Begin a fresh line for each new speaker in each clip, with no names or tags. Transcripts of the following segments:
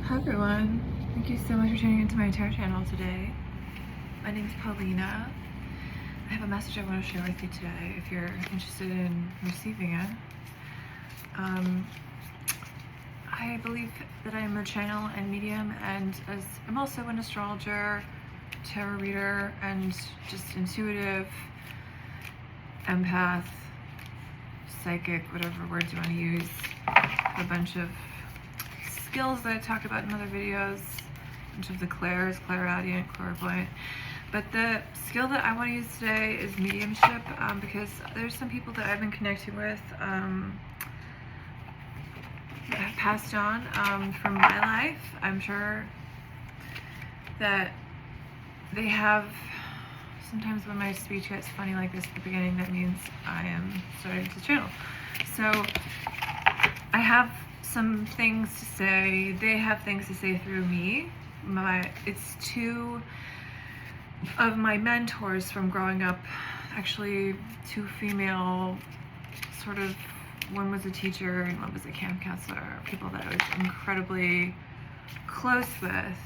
Hi everyone, thank you so much for tuning into my tarot channel today. My name is Paulina. I have a message I want to share with you today if you're interested in receiving it. I believe that I am a channel and medium, and I'm also an astrologer, tarot reader, and just intuitive, empath, psychic, whatever words you want to use. A bunch of skills that I talked about in other videos, a bunch of the clairs, clairaudient, clairvoyant. But the skill that I want to use today is mediumship, because there's some people that I've been connecting with that have passed on from my life. I'm sure that they have, sometimes when my speech gets funny like this at the beginning, that means I am starting to channel. So I have some things to say, they have things to say through me. It's two of my mentors from growing up, actually two female, sort of, one was a teacher and one was a camp counselor, people that I was incredibly close with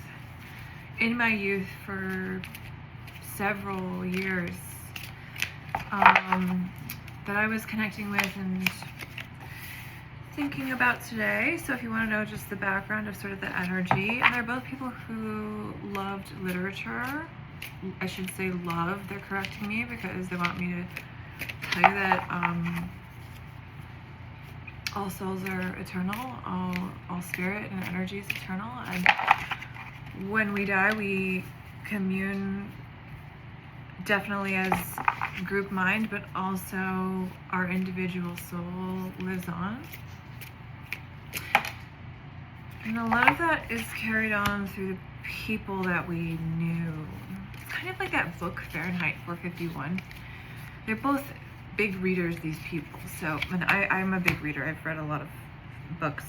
in my youth for several years, that I was connecting with and thinking about today. So if you want to know just the background of sort of the energy, and they're both people who loved literature. I should say love, they're correcting me because they want me to tell you that all souls are eternal, all spirit and energy is eternal, and when we die we commune definitely as group mind, but also our individual soul lives on. And a lot of that is carried on through the people that we knew. It's kind of like that book, Fahrenheit 451. They're both big readers, these people. So, and I'm a big reader. I've read a lot of books,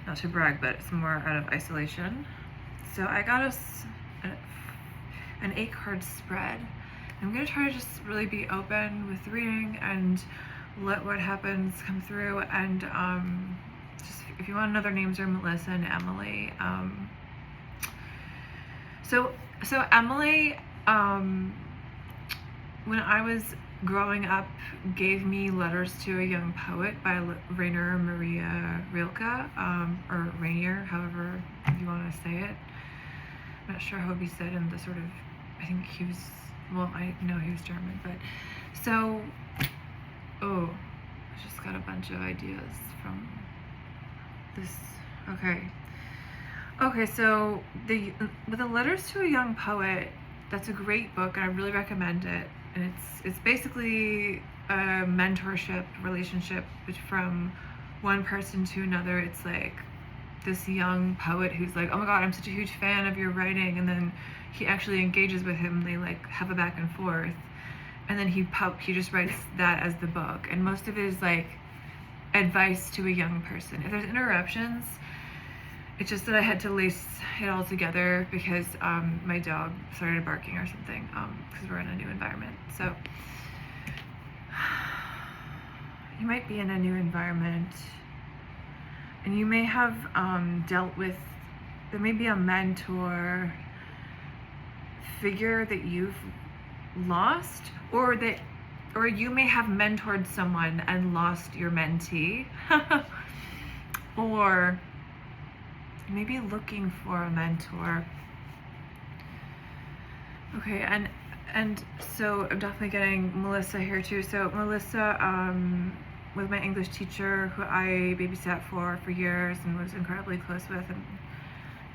not to brag, but it's more out of isolation. So I got us an 8-card spread. I'm going to try to just really be open with reading and let what happens come through, and just if you want to know, their names are Melissa and Emily. So Emily, when I was growing up, gave me Letters to a Young Poet by Rainer Maria Rilke, or Rainier, however you want to say it. I'm not sure how it would be said in the sort of, I think he was, well, I know he was German, but so, oh, I just got a bunch of ideas from this. Okay, so with the Letters to a Young Poet, that's a great book and I really recommend it. And it's basically a mentorship relationship from one person to another. It's like this young poet who's like, oh my god, I'm such a huge fan of your writing, and then he actually engages with him. They like have a back and forth, and then he just writes that as the book, and most of it is like advice to a young person. If there's interruptions, it's just that I had to lace it all together because my dog started barking or something, because we're in a new environment. So you might be in a new environment and you may have dealt with, there may be a mentor figure that you've lost, or you may have mentored someone and lost your mentee, or maybe looking for a mentor. Okay, and so I'm definitely getting Melissa here too. So Melissa was my English teacher who I babysat for years and was incredibly close with, and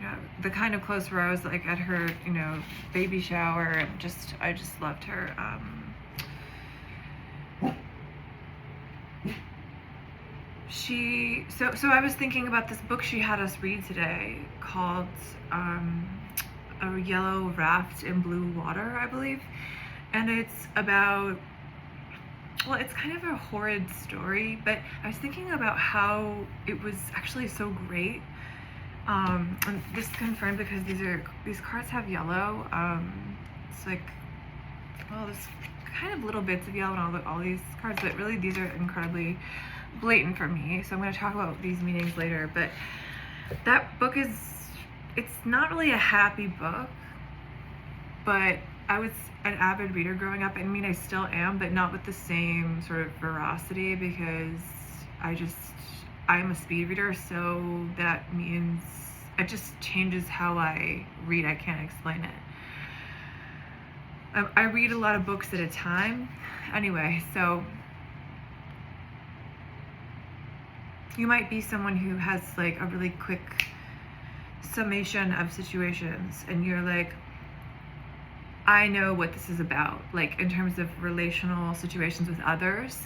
you know, the kind of close where I was like at her, you know, baby shower, and I just loved her. So I was thinking about this book she had us read today called A Yellow Raft in Blue Water, I believe. And it's about, well, it's kind of a horrid story, but I was thinking about how it was actually so great. And this is confirmed because these cards have yellow. It's like, well, there's kind of little bits of yellow in all these cards, but really these are incredibly blatant for me. So I'm going to talk about these meanings later, but That book it's not really a happy book, but I was an avid reader growing up. I mean, I still am, but not with the same sort of veracity, because I'm a speed reader, so that means it just changes how I read. I can't explain it. I read a lot of books at a time. Anyway, so you might be someone who has like a really quick summation of situations, and you're like, I know what this is about, like in terms of relational situations with others.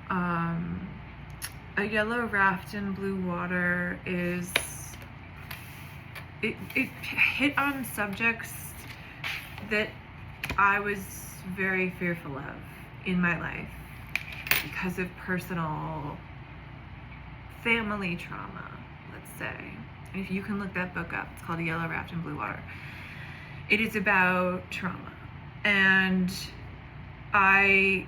A Yellow Raft in Blue Water it hit on subjects that I was very fearful of in my life because of personal family trauma, let's say. And if you can look that book up, it's called A Yellow Raft in Blue Water. It is about trauma. And I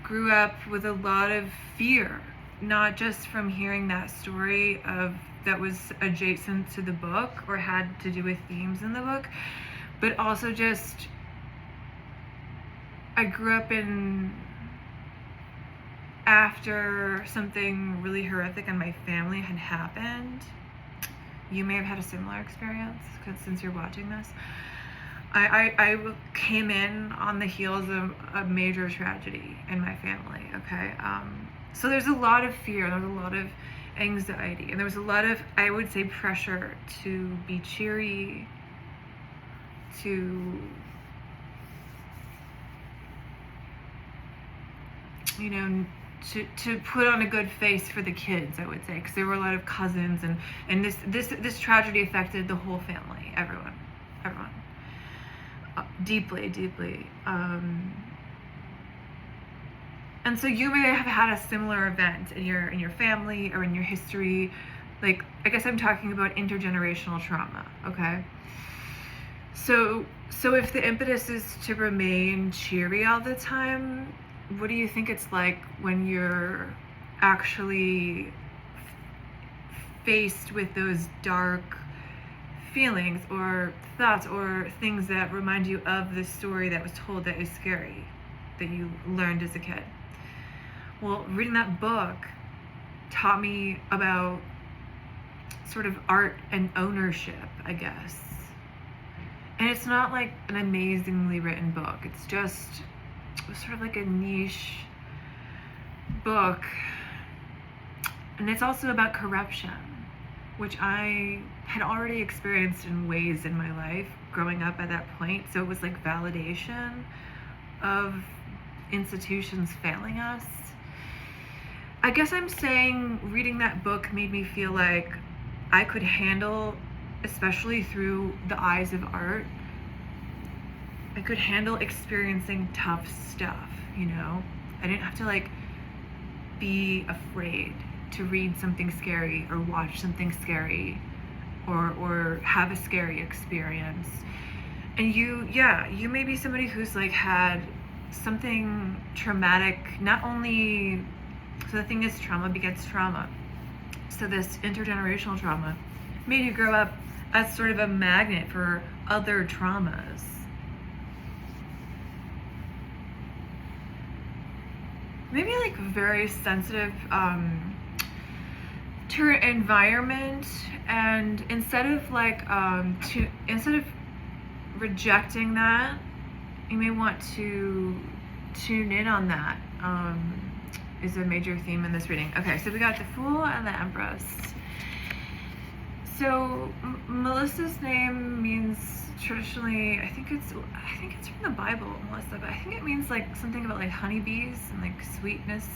grew up with a lot of fear, not just from hearing that story that was adjacent to the book or had to do with themes in the book, but also just I grew up after something really horrific in my family had happened. You may have had a similar experience, because since you're watching this, I came in on the heels of a major tragedy in my family. Okay, so there's a lot of fear, there's a lot of anxiety, and there was a lot of, I would say, pressure to be cheery, to, you know, to put on a good face for the kids, I would say, because there were a lot of cousins, and this tragedy affected the whole family, everyone, deeply. And so you may have had a similar event in your family or in your history. Like, I guess I'm talking about intergenerational trauma, okay? So if the impetus is to remain cheery all the time, what do you think it's like when you're actually faced with those dark feelings or thoughts or things that remind you of the story that was told that is scary, that you learned as a kid? Well, reading that book taught me about sort of art and ownership, I guess. And it's not like an amazingly written book. It's just sort of like a niche book. And it's also about corruption, which I had already experienced in ways in my life growing up at that point. So it was like validation of institutions failing us. I guess I'm saying reading that book made me feel like I could handle, especially through the eyes of art, I could handle experiencing tough stuff, you know? I didn't have to like be afraid to read something scary or watch something scary or have a scary experience. And you may be somebody who's like had something traumatic, not only, so the thing is, trauma begets trauma. So this intergenerational trauma made you grow up as sort of a magnet for other traumas. Maybe like very sensitive to your environment, and instead of rejecting that, you may want to tune in on that. Is a major theme in this reading. Okay, so we got the Fool and the Empress. So Melissa's name means traditionally, I think it's from the Bible, Melissa, but I think it means like something about like honeybees and like sweetness.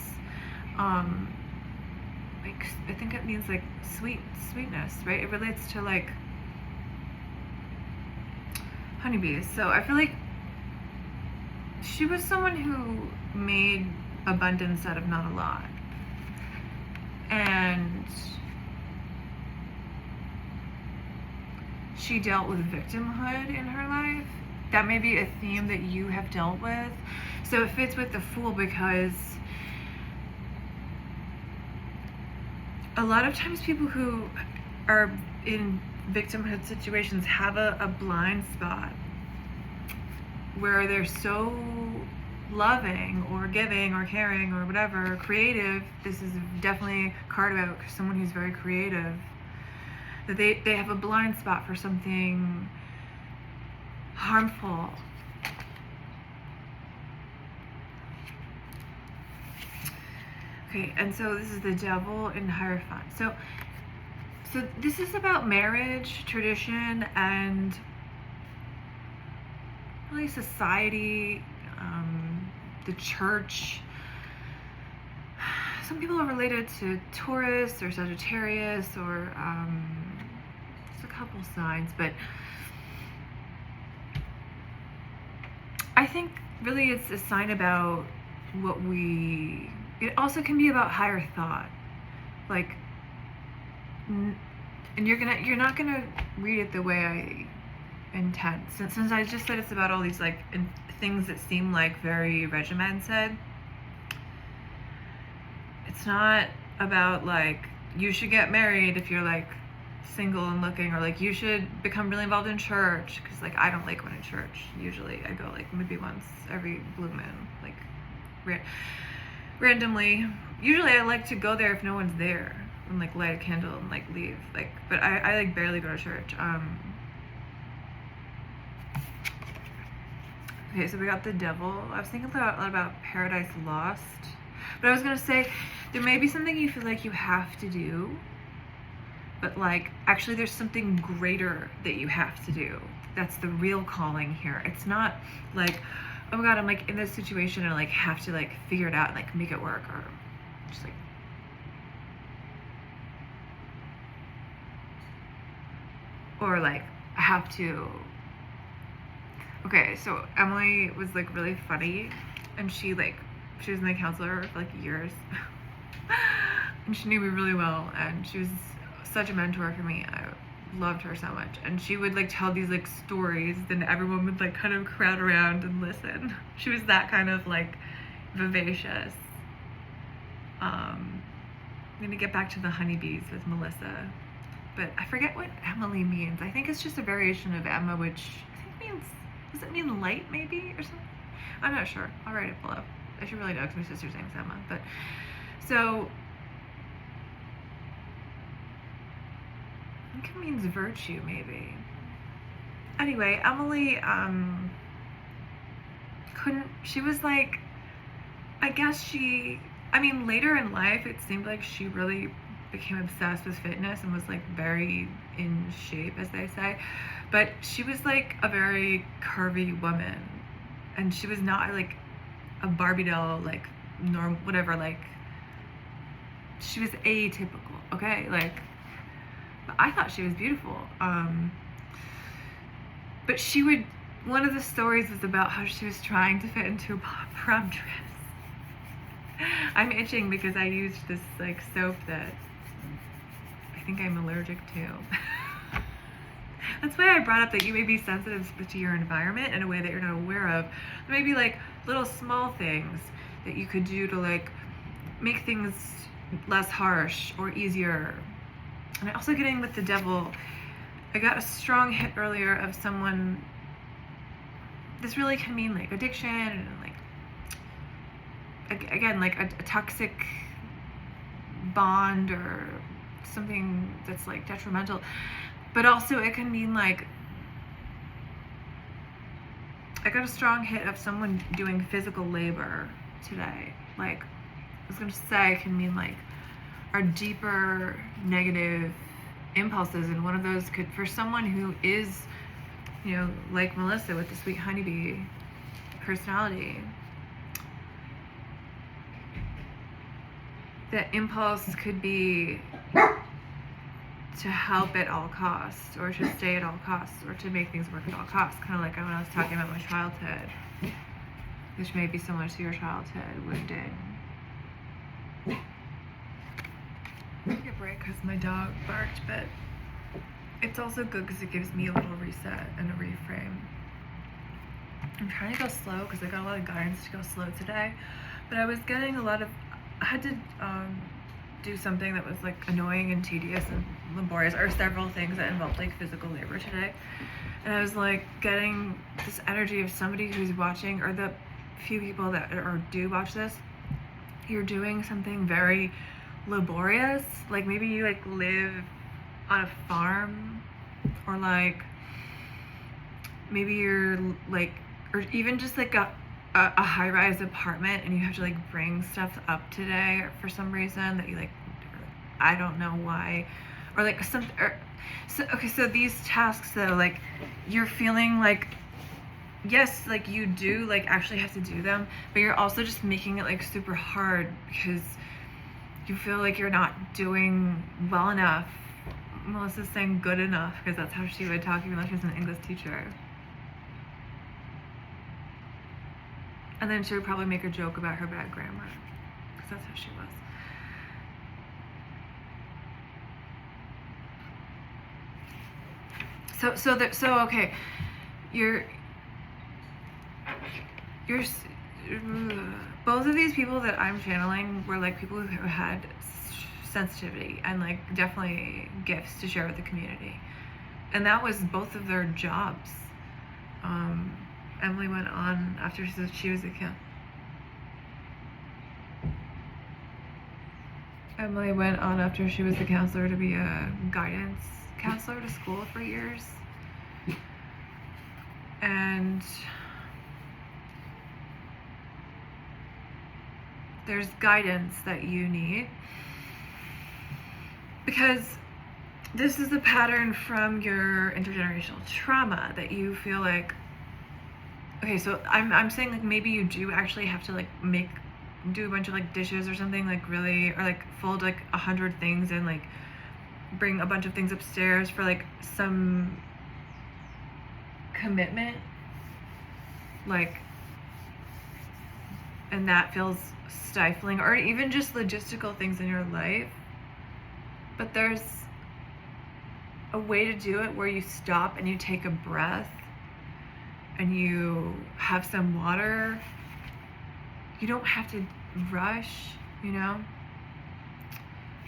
Like I think it means like sweetness, right? It relates to like honeybees. So I feel like she was someone who made abundance out of not a lot. And she dealt with victimhood in her life. That may be a theme that you have dealt with. So it fits with the Fool, because a lot of times people who are in victimhood situations have a blind spot where they're so loving or giving or caring or whatever, creative. This is definitely a card about someone who's very creative, that they have a blind spot for something harmful. Okay, and so this is the Devil in Hierophant. So this is about marriage, tradition, and really society, the church. Some people are related to Taurus or Sagittarius or just a couple signs, but I think really it's a sign about it also can be about higher thought, like, and you're not gonna read it the way I intend, since I just said it's about all these like things that seem like very regimented. It's not about like you should get married if you're like single and looking, or like you should become really involved in church, because like I don't like going to church. Usually I go like maybe once every blue moon, like randomly. Usually I like to go there if no one's there and like light a candle and like leave, like, but I like barely go to church. Okay, so we got the Devil. I was thinking a lot about Paradise Lost, but I was gonna say there may be something you feel like you have to do, but like actually there's something greater that you have to do. That's the real calling here. It's not like, oh my god, I'm like in this situation and I like have to like figure it out and like make it work, or just like, or like I have to. Okay, so Emily was like really funny, and she was my counselor for like years, and she knew me really well, and she was such a mentor for me. I loved her so much, and she would like tell these like stories, then everyone would like kind of crowd around and listen. She was that kind of like vivacious. I'm gonna get back to the honeybees with Melissa, but I forget what Emily means. I think it's just a variation of Emma, which I think means, does it mean light maybe or something? I'm not sure. I'll write it below. I should really know because my sister's name's Emma. But so I think it means virtue maybe. Anyway, Emily she was like, I guess later in life it seemed like she really became obsessed with fitness and was like very in shape, as they say, but she was like a very curvy woman, and she was not like a Barbie doll, like norm whatever, like she was atypical, okay, like, but I thought she was beautiful. But one of the stories was about how she was trying to fit into a prom dress. I'm itching because I used this like soap that I think I'm allergic to. That's why I brought up that you may be sensitive to your environment in a way that you're not aware of. There may be like little small things that you could do to like make things less harsh or easier. And also getting with the Devil, I got a strong hit earlier of someone, this really can mean like addiction and like, again, like a toxic bond or something that's like detrimental, but also it can mean like, I got a strong hit of someone doing physical labor today. Like, I was gonna say, it can mean like our deeper negative impulses, and one of those could, for someone who is, you know, like Melissa with the sweet honeybee personality, that impulse could be to help at all costs, or to stay at all costs, or to make things work at all costs. Kind of like when I was talking about my childhood, which may be similar to your childhood, wounding. Take a break because my dog barked, but it's also good because it gives me a little reset and a reframe. I'm trying to go slow because I got a lot of guidance to go slow today, but I was getting I had to do something that was like annoying and tedious and laborious, or several things that involved like physical labor today. And I was like getting this energy of somebody who's watching, or the few people that do watch this, you're doing something very laborious. Like maybe you like live on a farm, or like maybe you're like, or even just like a high-rise apartment, and you have to like bring stuff up today for some reason that you like, I don't know why, or like some, or so these tasks though, like you're feeling like, yes, like you do like actually have to do them, but you're also just making it like super hard because you feel like you're not doing well enough. Melissa's saying good enough because that's how she would talk even though she was an English teacher. And then she would probably make a joke about her bad grammar because that's how she was. So okay, you're both of these people that I'm channeling were like people who had sensitivity and like definitely gifts to share with the community, and that was both of their jobs. Emily went on after she was a counselor. Emily went on after she was a counselor to be a guidance counselor to school for years. And there's guidance that you need because this is a pattern from your intergenerational trauma that you feel like, okay, so I'm saying like maybe you do actually have to like do a bunch of like dishes or something, like really, or like fold like 100 things and like bring a bunch of things upstairs for like some commitment, like, and that feels stifling, or even just logistical things in your life. But there's a way to do it where you stop and you take a breath and you have some water. You don't have to rush, you know?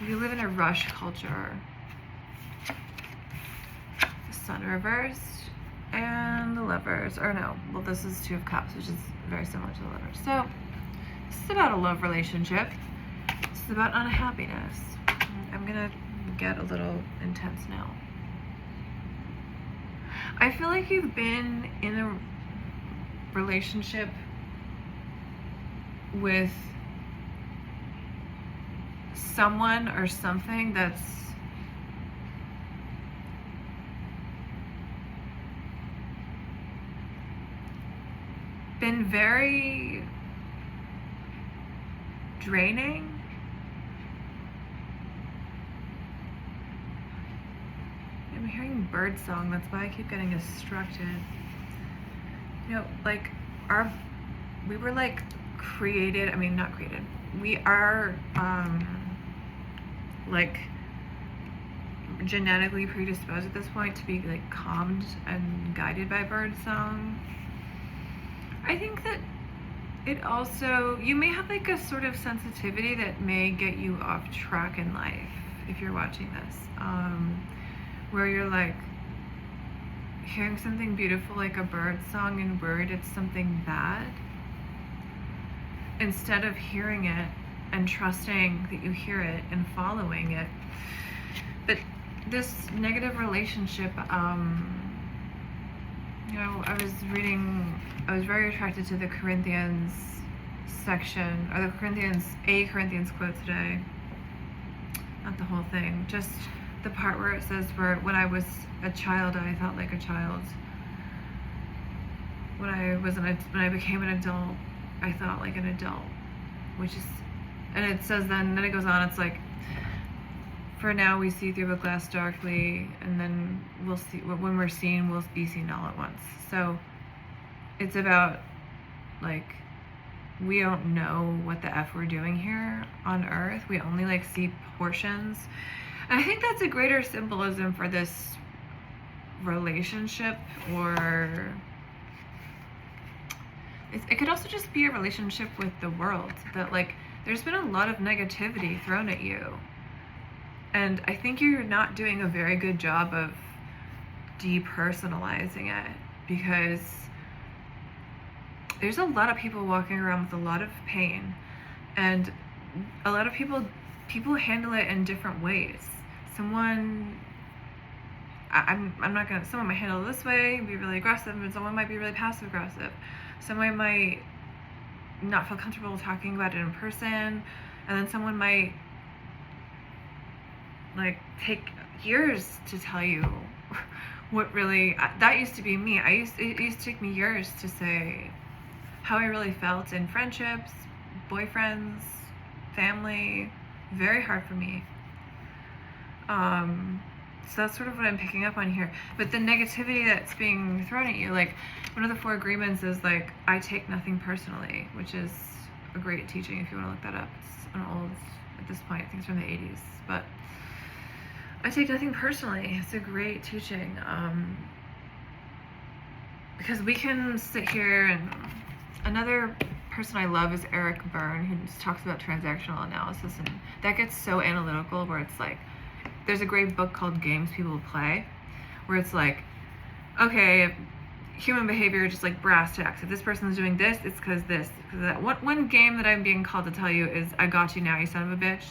We live in a rush culture. The Sun reversed and the Lovers, or no, well this is Two of Cups, which is very similar to the Lovers. So this is about a love relationship. This is about unhappiness. I'm gonna get a little intense now. I feel like you've been in a relationship with someone or something that's been very draining. I'm hearing bird song, that's why I keep getting distracted. You know, like we were like created, I mean not created, we are like genetically predisposed at this point to be like calmed and guided by bird song. I think that it also, you may have like a sort of sensitivity that may get you off track in life if you're watching this, where you're like hearing something beautiful like a bird song and worried it's something bad, instead of hearing it and trusting that you hear it and following it. But this negative relationship, you know, I was very attracted to the Corinthians section, or the Corinthians quote today. Not the whole thing, just the part where it says, where when I was a child, I felt like a child. When I became an adult, I thought like an adult, which is, and it says then it goes on, it's like, for now we see through a glass darkly, and then we'll see, when we're seen, we'll be seen all at once. So it's about like, we don't know what the F we're doing here on earth. We only like see portions. And I think that's a greater symbolism for this relationship, or it could also just be a relationship with the world, that like there's been a lot of negativity thrown at you. And I think you're not doing a very good job of depersonalizing it, because there's a lot of people walking around with a lot of pain, and a lot of people handle it in different ways. Someone might handle it this way, be really aggressive, and someone might be really passive aggressive. Someone might not feel comfortable talking about it in person, and then someone might like take years to tell you what really, that used to be me. It used to take me years to say how I really felt in friendships, boyfriends, family. Very hard for me. So that's sort of what I'm picking up on here. But the negativity that's being thrown at you, like one of the 4 agreements is like, I take nothing personally, which is a great teaching if you want to look that up. It's an old, at this point, I think it's from the 80s, but I take nothing personally. It's a great teaching. Because we can sit here, and another person I love is Eric Berne, who just talks about transactional analysis, and that gets so analytical, where it's like, there's a great book called Games People Play, where it's like, okay, human behavior, just like brass tacks. If this person's doing this, it's because this, because that. One game that I'm being called to tell you is I got you now, you son of a bitch.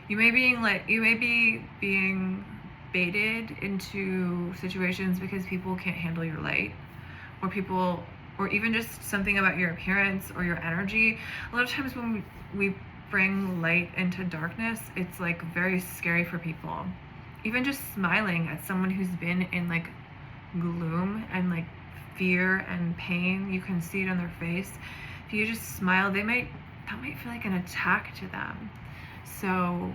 You may be being baited into situations because people can't handle your light, or even just something about your appearance or your energy. A lot of times when we bring light into darkness, it's like very scary for people. Even just smiling at someone who's been in like gloom and like fear and pain, you can see it on their face. If you just smile, that might feel like an attack to them. So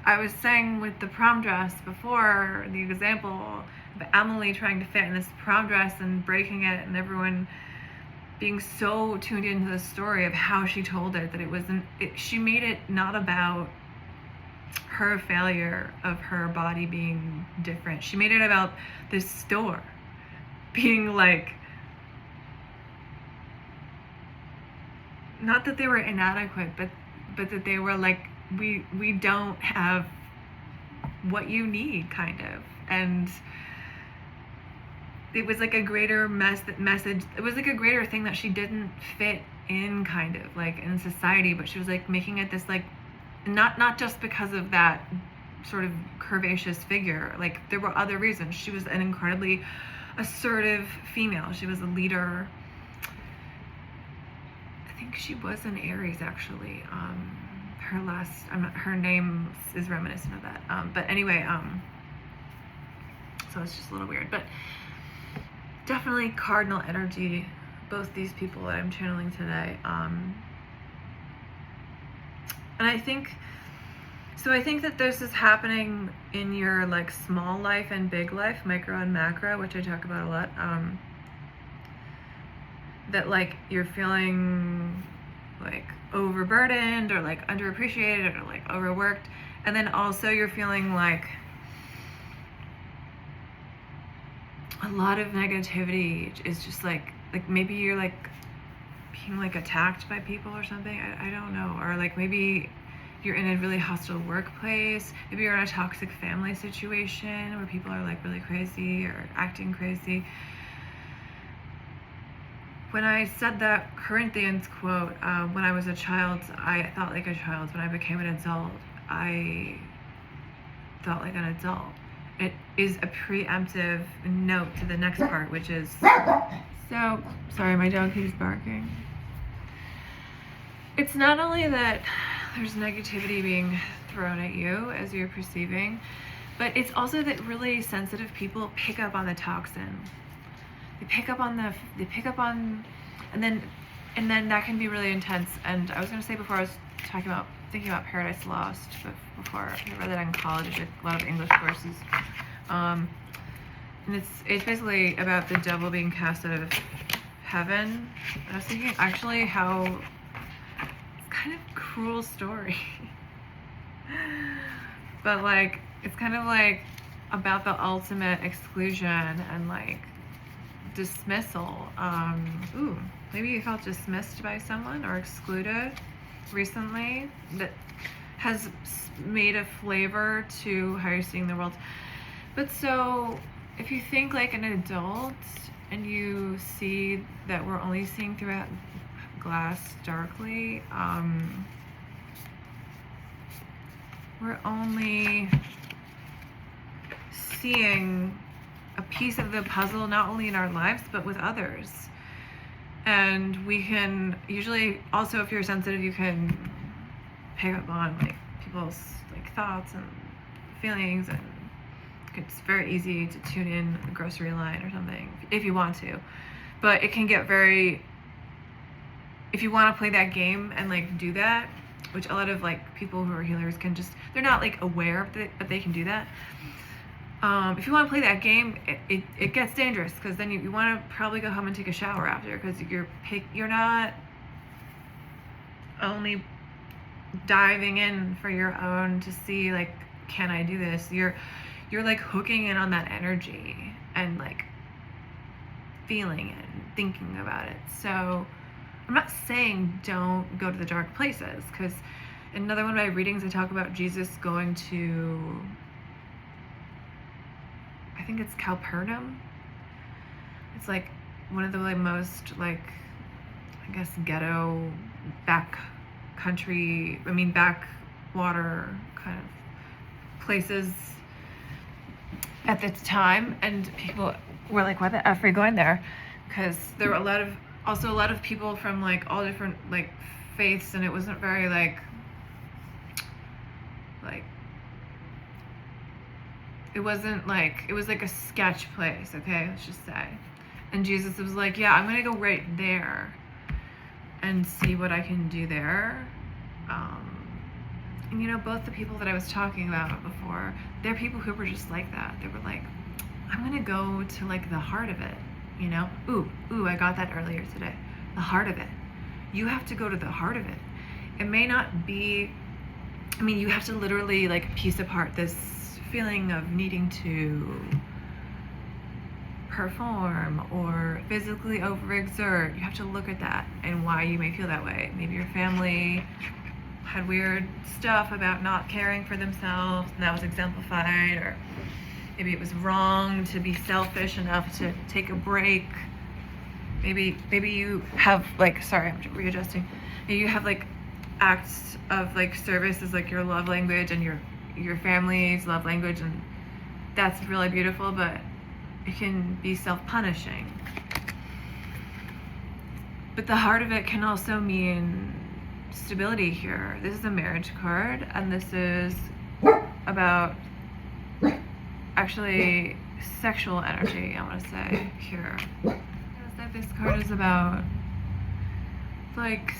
I was saying with the prom dress before, the example of Emily trying to fit in this prom dress and breaking it, and everyone being so tuned into the story of how she told it, that she made it not about her failure of her body being different. She made it about this store being like, not that they were inadequate, but that they were like, we don't have what you need, kind of. And it was like a greater message. It was like a greater thing that she didn't fit in, kind of like in society, but she was like making it this like, not just because of that sort of curvaceous figure. Like there were other reasons. She was an incredibly assertive female. She was a leader. I think she was an Aries, actually. Her name is reminiscent of that. But anyway, so it's just a little weird. But definitely cardinal energy, both these people that I'm channeling today. And I think that this is happening in your like small life and big life, micro and macro, which I talk about a lot. That like you're feeling like overburdened or like underappreciated or like overworked, and then also you're feeling like a lot of negativity is just like maybe you're like being like attacked by people or something. I don't know. Or like maybe you're in a really hostile workplace. Maybe you're in a toxic family situation where people are like really crazy or acting crazy. When I said that Corinthians quote, when I was a child, I thought like a child. When I became an adult, I thought like an adult. It is a preemptive note to the next part, which is, so, sorry, my dog keeps barking. It's not only that there's negativity being thrown at you as you're perceiving, but it's also that really sensitive people pick up on the toxin. They pick up on, and then that can be really intense. And I was going to say before, I was thinking about Paradise Lost, but before I read that in college, I did a lot of English courses. And it's basically about the devil being cast out of heaven. I was thinking actually how it's kind of cruel story. But like it's kind of like about the ultimate exclusion and like dismissal. Maybe you felt dismissed by someone or excluded recently that has made a flavor to how you're seeing the world. But so if you think like an adult and you see that we're only seeing through a glass darkly, we're only seeing a piece of the puzzle, not only in our lives, but with others. And we can usually also, if you're sensitive, you can pick up on like people's like thoughts and feelings, and it's very easy to tune in the grocery line or something if you want to. But it can get very, if you want to play that game and like do that, which a lot of like people who are healers can just, they're not like aware of it, but they can do that. If you want to play that game, it gets dangerous, because then you want to probably go home and take a shower after, because you're not only diving in for your own to see like, can I do this? You're like hooking in on that energy and like feeling it and thinking about it. So I'm not saying don't go to the dark places, because in another one of my readings I talk about Jesus going to, I think it's Capernaum. It's like one of the like most like, I guess, ghetto backwater kind of places at the time, and people were like, why the F are you going there? Because there were a lot of people from like all different like faiths, and it wasn't very like it wasn't like, it was like a sketch place, okay, let's just say. And Jesus was like, yeah, I'm gonna go right there and see what I can do there. And you know, both the people that I was talking about before, they're people who were just like that. They were like, I'm gonna go to like the heart of it, you know? Ooh, I got that earlier today. The heart of it. You have to go to the heart of it. It may not be, I mean, you have to literally like piece apart this feeling of needing to perform or physically overexert. You have to look at that and why you may feel that way. Maybe your family had weird stuff about not caring for themselves, and that was exemplified, or maybe it was wrong to be selfish enough to take a break. Maybe you have like, sorry, I'm readjusting. Maybe you have like acts of like service as like your love language, and your family's love language, and that's really beautiful, but it can be self-punishing. But the heart of it can also mean stability here. This is a marriage card, and this is about actually sexual energy, I want to say here. This card is about, like,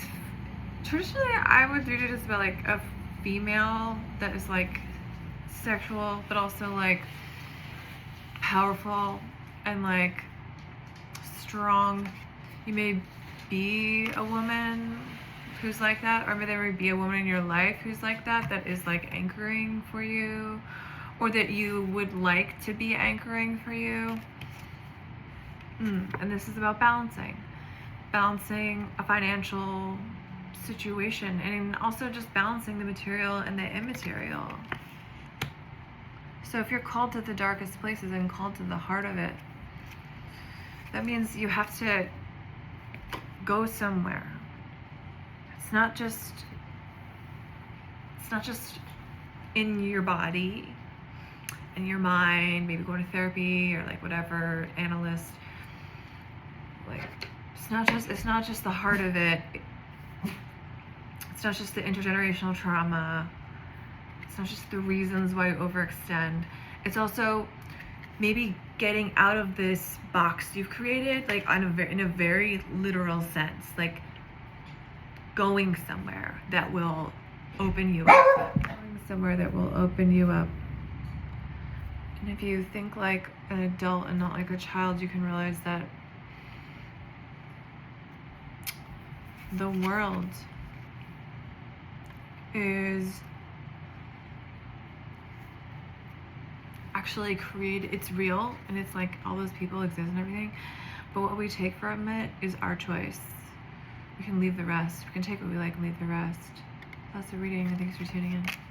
traditionally I would read it as about like a female that is like sexual, but also like powerful and like strong. You may be a woman who's like that, or maybe there may be a woman in your life who's like that, that is like anchoring for you, or that you would like to be anchoring for you. And this is about balancing a financial situation, and also just balancing the material and the immaterial. So if you're called to the darkest places and called to the heart of it, that means you have to go somewhere. It's not just in your body, in your mind, maybe going to therapy or like whatever, analyst. Like, it's not just the heart of it. It's not just the intergenerational trauma. It's not just the reasons why you overextend. It's also maybe getting out of this box you've created, like in a very literal sense, like going somewhere that will open you up. Going somewhere that will open you up. And if you think like an adult and not like a child, you can realize that the world is actually created, it's real, and it's like all those people exist and everything, But what we take from it is our choice. We can leave the rest. We can take what we like and leave the rest. That's the reading, and thanks for tuning in.